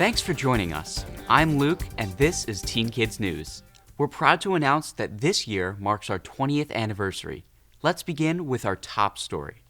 Thanks for joining us. I'm Luke, and this is Teen Kids News. We're proud to announce that this year marks our 20th anniversary. Let's begin with our top story.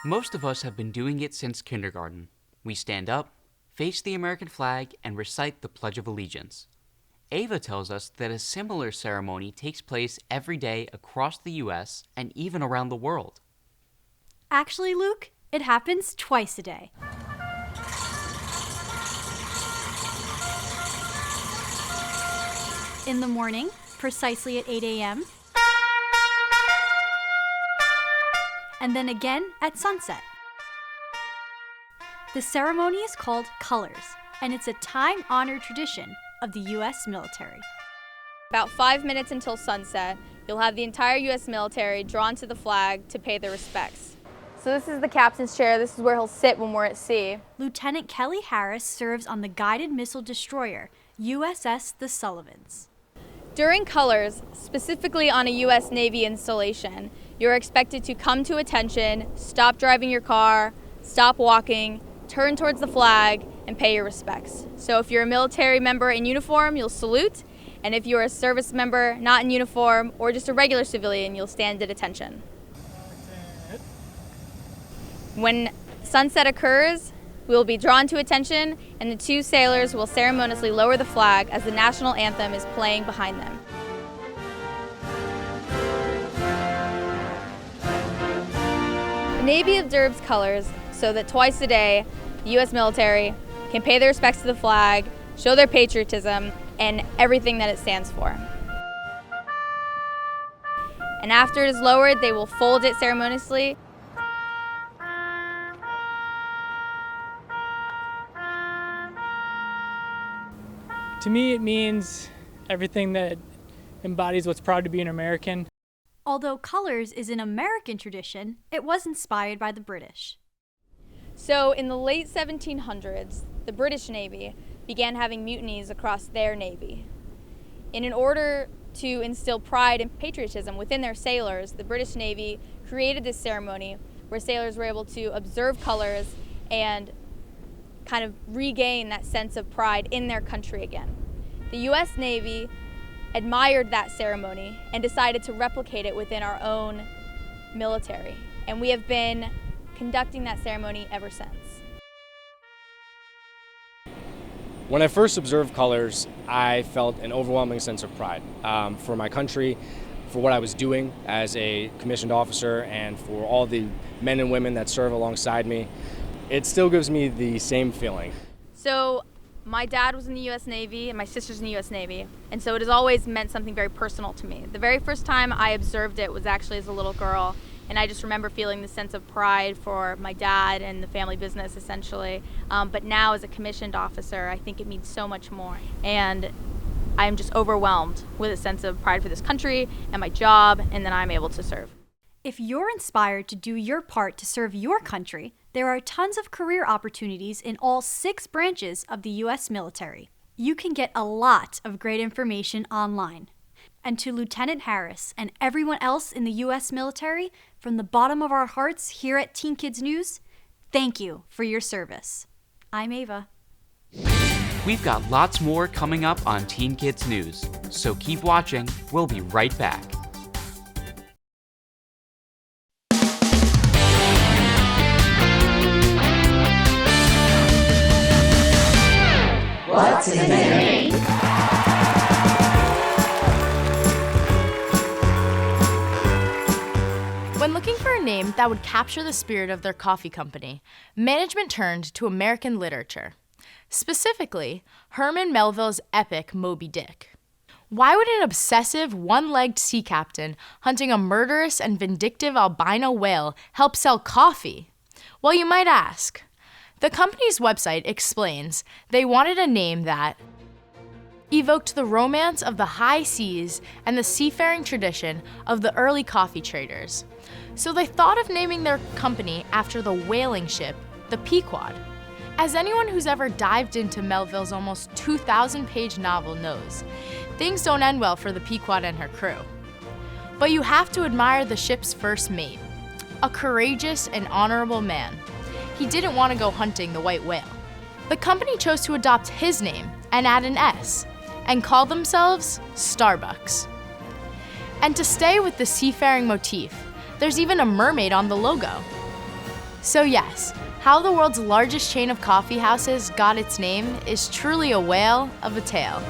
Most of us have been doing it since kindergarten. We stand up, face the American flag, and recite the Pledge of Allegiance. Ava tells us that a similar ceremony takes place every day across the U.S. and even around the world. Actually, Luke, it happens twice a day. In the morning, precisely at 8 a.m., and then again at sunset. The ceremony is called Colors, and it's a time-honored tradition of the U.S. military. About 5 minutes until sunset, you'll have the entire U.S. military drawn to the flag to pay their respects. So this is the captain's chair. This is where he'll sit when we're at sea. Lieutenant Kelly Harris serves on the guided missile destroyer, USS The Sullivans. During Colors, specifically on a U.S. Navy installation, you're expected to come to attention, stop driving your car, stop walking, turn towards the flag, and pay your respects. So if you're a military member in uniform, you'll salute, and if you're a service member not in uniform or just a regular civilian, you'll stand at attention. When sunset occurs, we will be drawn to attention, and the two sailors will ceremoniously lower the flag as the national anthem is playing behind them. The Navy observes Colors so that twice a day, the U.S. military can pay their respects to the flag, show their patriotism, and everything that it stands for. And after it is lowered, they will fold it ceremoniously. To me, it means everything that embodies what's proud to be an American. Although Colors is an American tradition, it was inspired by the British. So in the late 1700s, the British Navy began having mutinies across their navy. And in order to instill pride and patriotism within their sailors, the British Navy created this ceremony where sailors were able to observe Colors and kind of regain that sense of pride in their country again. The U.S. Navy admired that ceremony and decided to replicate it within our own military. And we have been conducting that ceremony ever since. When I first observed Colors, I felt an overwhelming sense of pride for my country, for what I was doing as a commissioned officer, and for all the men and women that serve alongside me. It still gives me the same feeling. So my dad was in the U.S. Navy and my sister's in the U.S. Navy, and so it has always meant something very personal to me. The very first time I observed it was actually as a little girl, and I just remember feeling the sense of pride for my dad and the family business, essentially. But now as a commissioned officer, I think it means so much more. And I'm just overwhelmed with a sense of pride for this country and my job, and that I'm able to serve. If you're inspired to do your part to serve your country, there are tons of career opportunities in all 6 branches of the U.S. military. You can get a lot of great information online. And to Lieutenant Harris and everyone else in the U.S. military, from the bottom of our hearts here at Teen Kids News, thank you for your service. I'm Ava. We've got lots more coming up on Teen Kids News, so keep watching. We'll be right back. What's his name? When looking for a name that would capture the spirit of their coffee company, management turned to American literature. Specifically, Herman Melville's epic Moby Dick. Why would an obsessive, one-legged sea captain hunting a murderous and vindictive albino whale help sell coffee? Well, you might ask. The company's website explains they wanted a name that evoked the romance of the high seas and the seafaring tradition of the early coffee traders. So they thought of naming their company after the whaling ship, the Pequod. As anyone who's ever dived into Melville's almost 2,000-page novel knows, things don't end well for the Pequod and her crew. But you have to admire the ship's first mate, a courageous and honorable man. He didn't want to go hunting the white whale. The company chose to adopt his name and add an S, and call themselves Starbucks. And to stay with the seafaring motif, there's even a mermaid on the logo. So yes, how the world's largest chain of coffee houses got its name is truly a whale of a tale.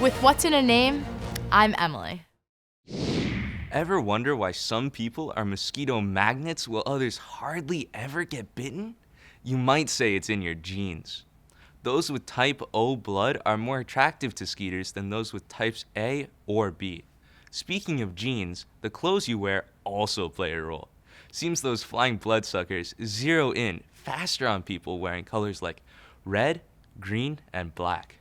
With What's in a Name, I'm Emily. Ever wonder why some people are mosquito magnets while others hardly ever get bitten? You might say it's in your genes. Those with type O blood are more attractive to skeeters than those with types A or B. Speaking of genes, the clothes you wear also play a role. Seems those flying bloodsuckers zero in faster on people wearing colors like red, green, and black.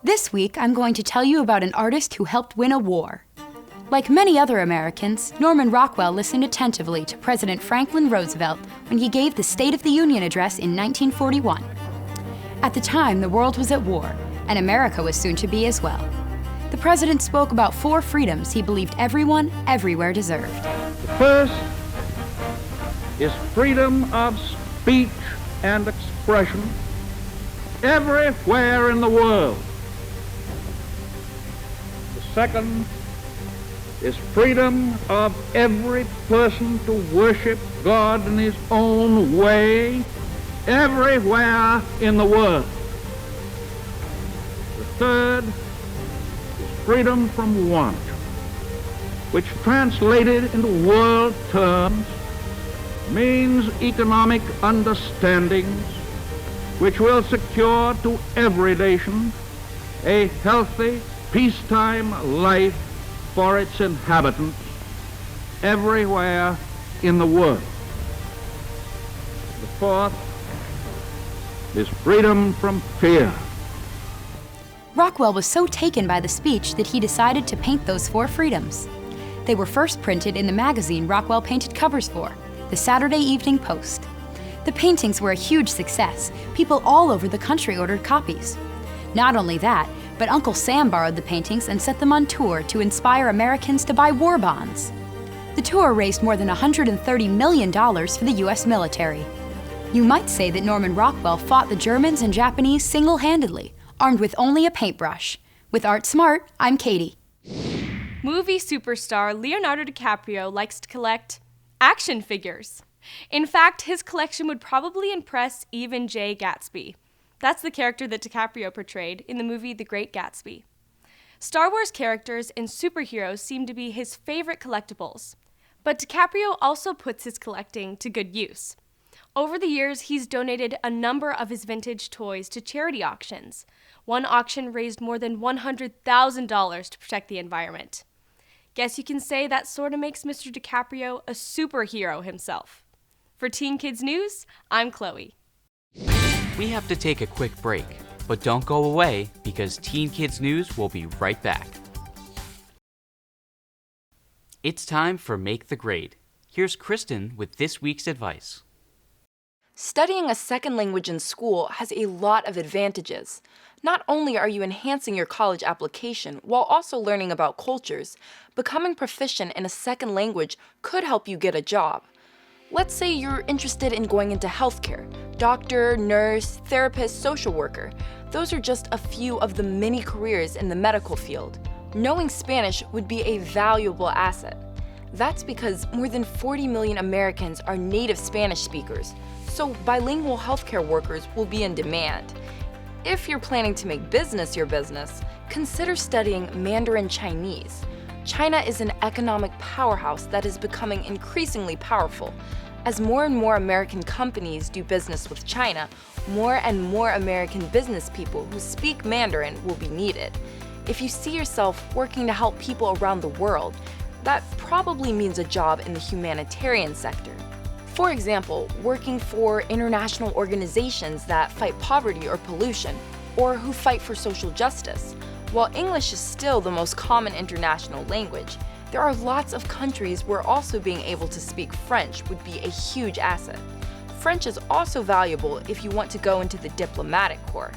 This week, I'm going to tell you about an artist who helped win a war. Like many other Americans, Norman Rockwell listened attentively to President Franklin Roosevelt when he gave the State of the Union address in 1941. At the time, the world was at war, and America was soon to be as well. The president spoke about 4 freedoms he believed everyone, everywhere deserved. The first is freedom of speech and expression everywhere in the world. The second is freedom of every person to worship God in his own way everywhere in the world. The third is freedom from want, which translated into world terms means economic understandings which will secure to every nation a healthy, peacetime life for its inhabitants everywhere in the world. The fourth is freedom from fear. Rockwell was so taken by the speech that he decided to paint those 4 freedoms. They were first printed in the magazine Rockwell painted covers for, the Saturday Evening Post. The paintings were a huge success. People all over the country ordered copies. Not only that, but Uncle Sam borrowed the paintings and set them on tour to inspire Americans to buy war bonds. The tour raised more than $130 million for the U.S. military. You might say that Norman Rockwell fought the Germans and Japanese single-handedly, armed with only a paintbrush. With Art Smart, I'm Katie. Movie superstar Leonardo DiCaprio likes to collect action figures. In fact, his collection would probably impress even Jay Gatsby. That's the character that DiCaprio portrayed in the movie The Great Gatsby. Star Wars characters and superheroes seem to be his favorite collectibles. But DiCaprio also puts his collecting to good use. Over the years, he's donated a number of his vintage toys to charity auctions. One auction raised more than $100,000 to protect the environment. Guess you can say that sort of makes Mr. DiCaprio a superhero himself. For Teen Kids News, I'm Chloe. We have to take a quick break, but don't go away because Teen Kids News will be right back. It's time for Make the Grade. Here's Christin with this week's advice. Studying a second language in school has a lot of advantages. Not only are you enhancing your college application while also learning about cultures, becoming proficient in a second language could help you get a job. Let's say you're interested in going into healthcare. Doctor, nurse, therapist, social worker. Those are just a few of the many careers in the medical field. Knowing Spanish would be a valuable asset. That's because more than 40 million Americans are native Spanish speakers, so bilingual healthcare workers will be in demand. If you're planning to make business your business, consider studying Mandarin Chinese. China is an economic powerhouse that is becoming increasingly powerful. As more and more American companies do business with China, more and more American business people who speak Mandarin will be needed. If you see yourself working to help people around the world, that probably means a job in the humanitarian sector. For example, working for international organizations that fight poverty or pollution, or who fight for social justice. While English is still the most common international language, There are lots of countries where also being able to speak French would be a huge asset. French is also valuable if you want to go into the diplomatic corps.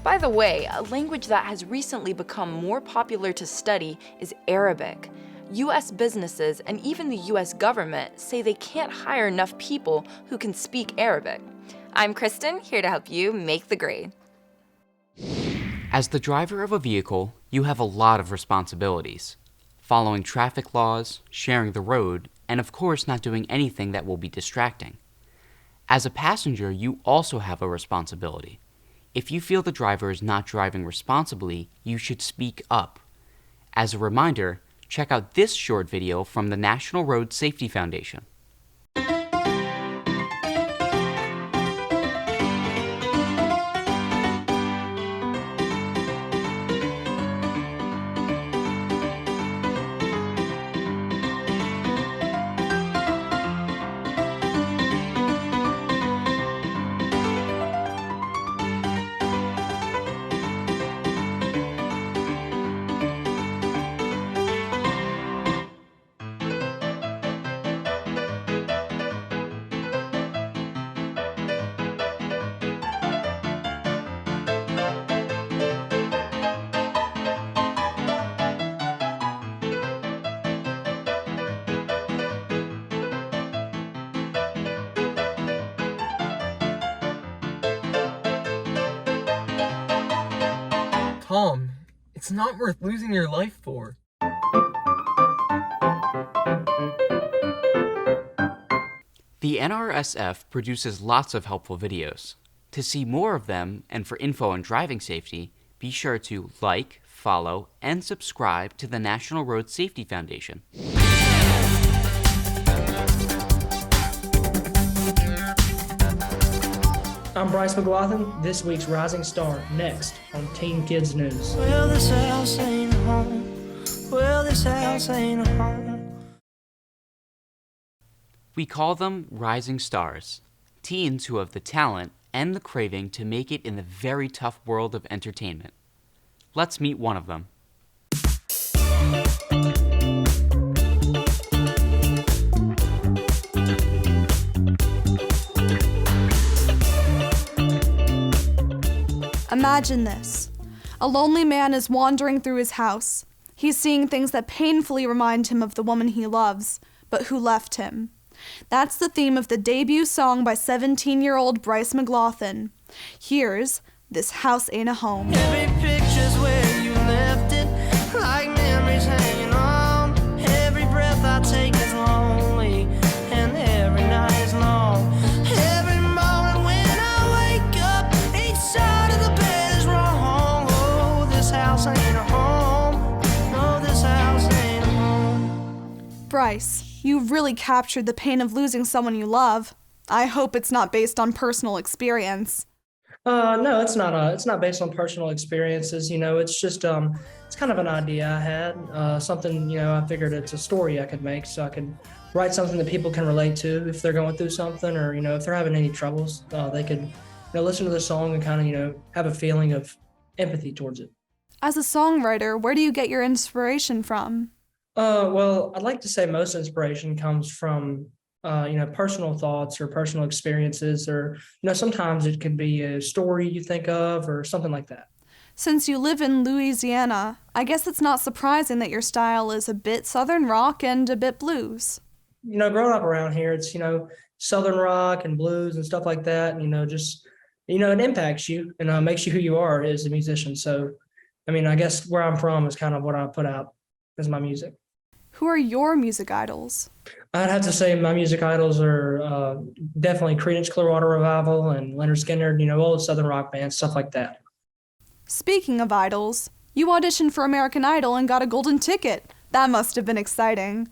By the way, a language that has recently become more popular to study is Arabic. US businesses and even the US government say they can't hire enough people who can speak Arabic. I'm Christin, here to help you make the grade. As the driver of a vehicle, you have a lot of responsibilities. Following traffic laws, sharing the road, and of course not doing anything that will be distracting. As a passenger, you also have a responsibility. If you feel the driver is not driving responsibly, you should speak up. As a reminder, check out this short video from the National Road Safety Foundation. Tom, it's not worth losing your life for. The NRSF produces lots of helpful videos. To see more of them and for info on driving safety, be sure to like, follow, and subscribe to the National Road Safety Foundation. I'm Bryce McLaughlin, this week's Rising Star, next on Teen Kids News. Well, this house ain't a home. Well, this house ain't a home. We call them rising stars, teens who have the talent and the craving to make it in the very tough world of entertainment. Let's meet one of them. Imagine this. A lonely man is wandering through his house. He's seeing things that painfully remind him of the woman he loves, but who left him. That's the theme of the debut song by 17-year-old Bryce McLaughlin. Here's This House Ain't a Home. Every picture's where you left it, like memories hanging on. Every breath I take is lonely, and every night is long. Every morning when I wake up, each side of the bed is wrong. Oh, this house ain't a home. No, this house ain't a home. Bryce, you've really captured the pain of losing someone you love. I hope it's not based on personal experience. No, it's not. It's not based on personal experiences. It's just it's kind of an idea I had. Something I figured it's a story I could make, so I could write something that people can relate to if they're going through something, or if they're having any troubles, they could listen to the song and kind of have a feeling of empathy towards it. As a songwriter, where do you get your inspiration from? Well, I'd like to say most inspiration comes from personal thoughts or personal experiences, or sometimes it could be a story you think of or something like that. Since you live in Louisiana, I guess it's not surprising that your style is a bit Southern rock and a bit blues. Growing up around here, it's Southern rock and blues and stuff like that. It impacts you and makes you who you are as a musician. So, I guess where I'm from is kind of what I put out as my music. Who are your music idols? I'd have to say my music idols are definitely Creedence Clearwater Revival and Leonard Skinner, old Southern rock bands, stuff like that. Speaking of idols, you auditioned for American Idol and got a golden ticket. That must have been exciting.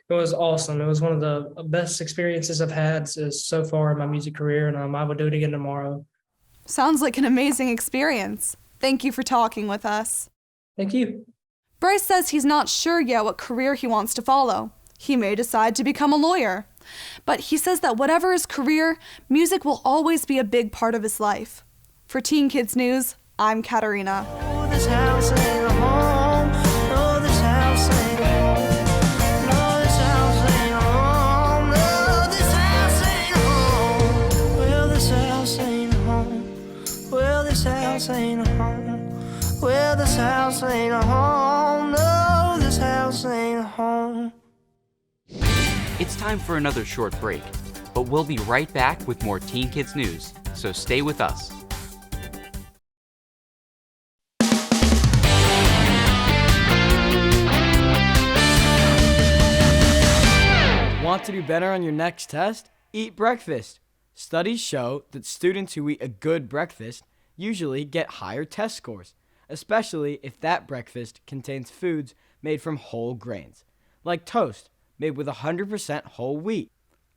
It was awesome. It was one of the best experiences I've had so far in my music career, and I will do it again tomorrow. Sounds like an amazing experience. Thank you for talking with us. Thank you. Bryce says he's not sure yet what career he wants to follow. He may decide to become a lawyer. But he says that whatever his career, music will always be a big part of his life. For Teen Kids News, I'm Katarina. Oh, this house ain't a home. Oh, this house ain't a home. house ain't a home. No, this house ain't a home. It's time for another short break, but we'll be right back with more Teen Kids News, so stay with us. Want to do better on your next test? Eat breakfast. Studies show that students who eat a good breakfast usually get higher test scores, especially if that breakfast contains foods made from whole grains, like toast made with 100% whole wheat.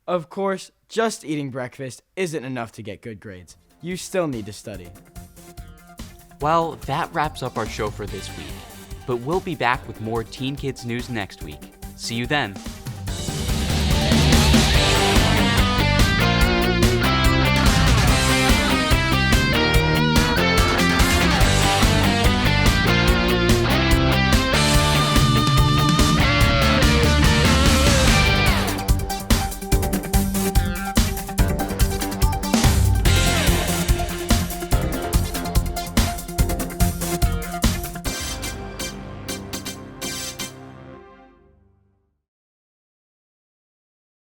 Of course, just eating breakfast isn't enough to get good grades. You still need to study. Well, that wraps up our show for this week, but we'll be back with more Teen Kids News next week. See you then.